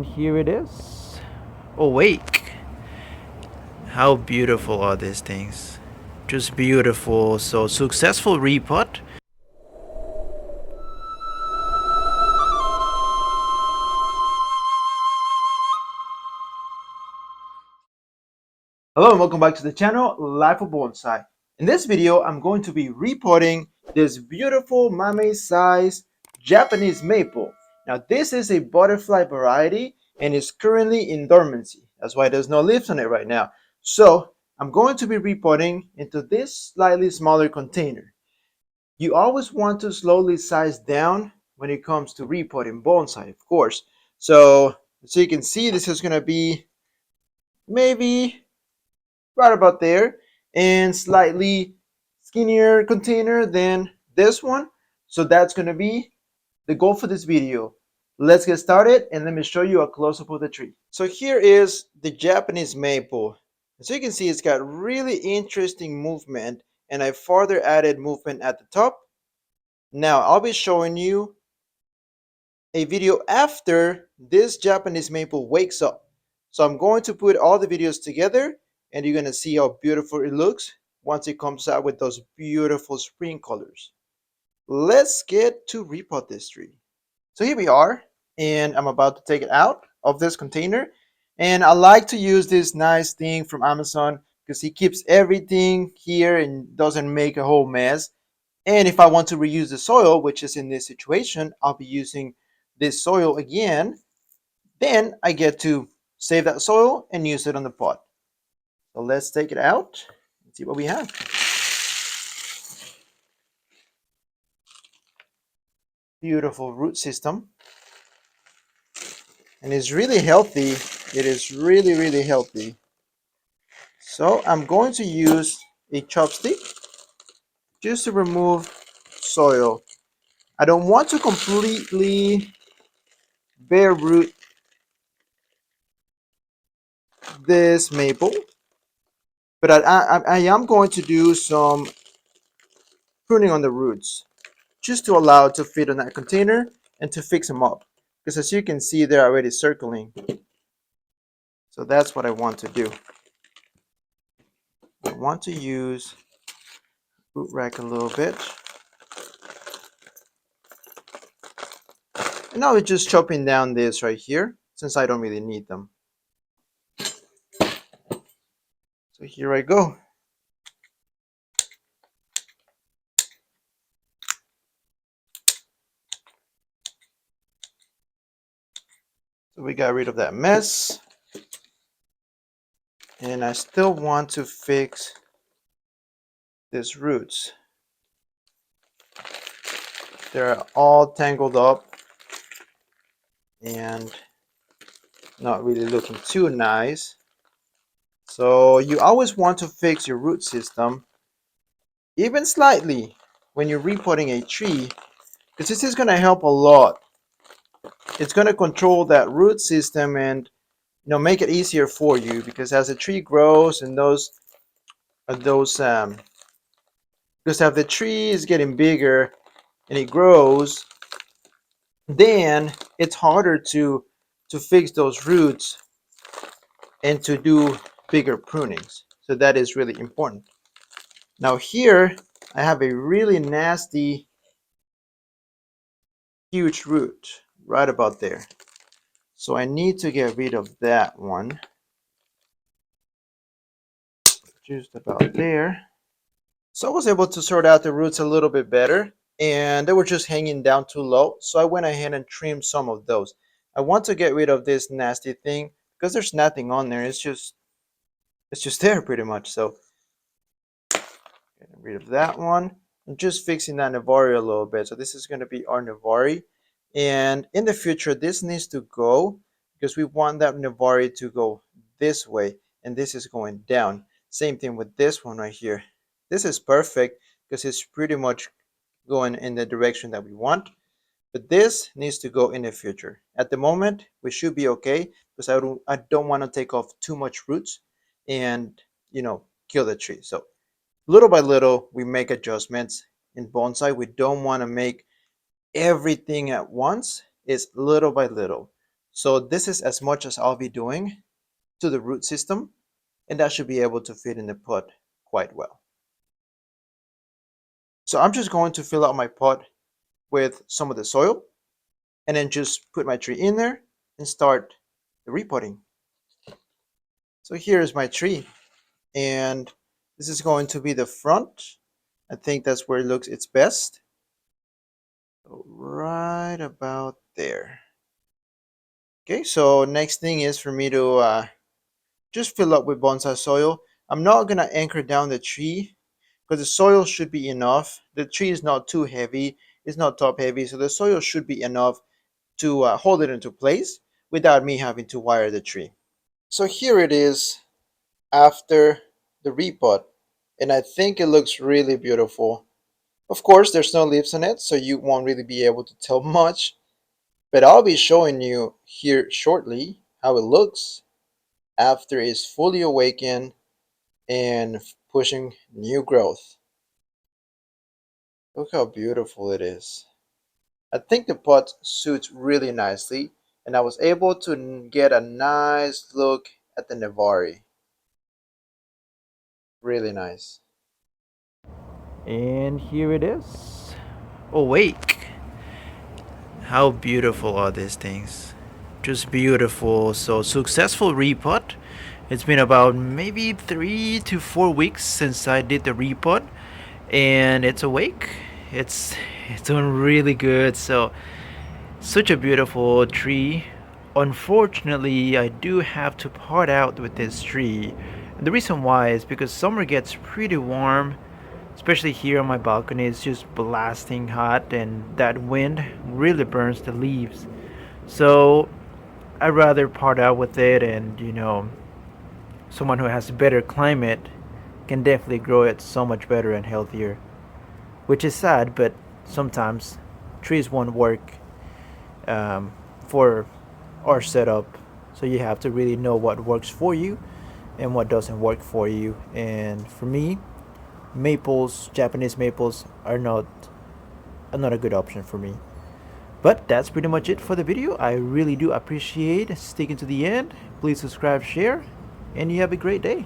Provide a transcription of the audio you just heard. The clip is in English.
Here it is. Awake. How beautiful are these things? Just beautiful. So successful repot. Hello and welcome back to the channel Life of Bonsai. In this video, I'm going to be repotting this beautiful mame-sized Japanese maple. Now this is a butterfly variety and is currently in dormancy. That's why there's no leaves on it right now. So I'm going to be repotting into this slightly smaller container. You always want to slowly size down when it comes to repotting bonsai, of course. So you can see, this is going to be maybe right about there, and slightly skinnier container than this one. So that's going to be the goal for this video. Let's get started and let me show you a close-up of the tree. So here is the Japanese maple. As you can see, it's got really interesting movement, and I further added movement at the top. Now I'll be showing you a video after this Japanese maple wakes up. So I'm going to put all the videos together and you're going to see how beautiful it looks once it comes out with those beautiful spring colors. Let's get to repot this tree. So here we are, and I'm about to take it out of this container. And I like to use this nice thing from Amazon because it keeps everything here and doesn't make a whole mess. And if I want to reuse the soil, which is in this situation, I'll be using this soil again. Then I get to save that soil and use it on the pot. So let's take it out and see what we have. Beautiful root system. And it's really healthy. It is really, really healthy. So I'm going to use a chopstick just to remove soil. I don't want to completely bare root this maple, but I am going to do some pruning on the roots just to allow it to fit on that container and to fix them up, because as you can see, they're already circling. So that's what I want to do. I want to use root rack a little bit, and now we're just chopping down this right here since I don't really need them. So here I go. So we got rid of that mess, and I still want to fix these roots. They're all tangled up and not really looking too nice. So you always want to fix your root system, even slightly, when you're repotting a tree, because this is going to help a lot. It's going to control that root system and make it easier for you, because as the tree grows and because as the tree is getting bigger and it grows, then it's harder to fix those roots and to do bigger prunings. So that is really important. Now here I have a really nasty huge root right about there. So I need to get rid of that one. Just about there. So I was able to sort out the roots a little bit better, and they were just hanging down too low. So I went ahead and trimmed some of those. I want to get rid of this nasty thing because there's nothing on there. It's just there pretty much. So getting rid of that one. I'm just fixing that Navari a little bit. So this is going to be our Navari. And in the future, this needs to go because we want that Navari to go this way. And this is going down. Same thing with this one right here. This is perfect because it's pretty much going in the direction that we want. But this needs to go in the future. At the moment, we should be okay because I don't want to take off too much roots and, kill the tree. So little by little, we make adjustments. In bonsai, we don't want to make everything at once. It's little by little. So this is as much as I'll be doing to the root system, and that should be able to fit in the pot quite well. So I'm just going to fill out my pot with some of the soil and then just put my tree in there and start the repotting. So here is my tree, and this is going to be the front. I think that's where it looks its best. So right about there. Okay, so next thing is for me to just fill up with bonsai soil. I'm not gonna anchor down the tree because the soil should be enough. The tree is not too heavy, it's not top heavy, so the soil should be enough to hold it into place without me having to wire the tree. So here it is after the repot, and I think it looks really beautiful. Of course, there's no leaves on it, so you won't really be able to tell much, but I'll be showing you here shortly how it looks after it's fully awakened and pushing new growth. Look how beautiful it is. I think the pot suits really nicely, and I was able to get a nice look at the Nevari. Really nice. And here it is. Awake. How beautiful are these things? Just beautiful. So successful repot. It's been about maybe 3 to 4 weeks since I did the repot, and it's awake. It's doing really good. So such a beautiful tree. Unfortunately, I do have to part out with this tree. And the reason why is because summer gets pretty warm, especially here on my balcony. It's just blasting hot, and that wind really burns the leaves. So I'd rather part out with it, and someone who has a better climate can definitely grow it so much better and healthier. Which is sad, but sometimes trees won't work for our setup. So you have to really know what works for you and what doesn't work for you. And for me, maples, Japanese maples, are not a good option for me. But that's pretty much it for the video. I really do appreciate sticking to the end. Please subscribe, share, and you have a great day.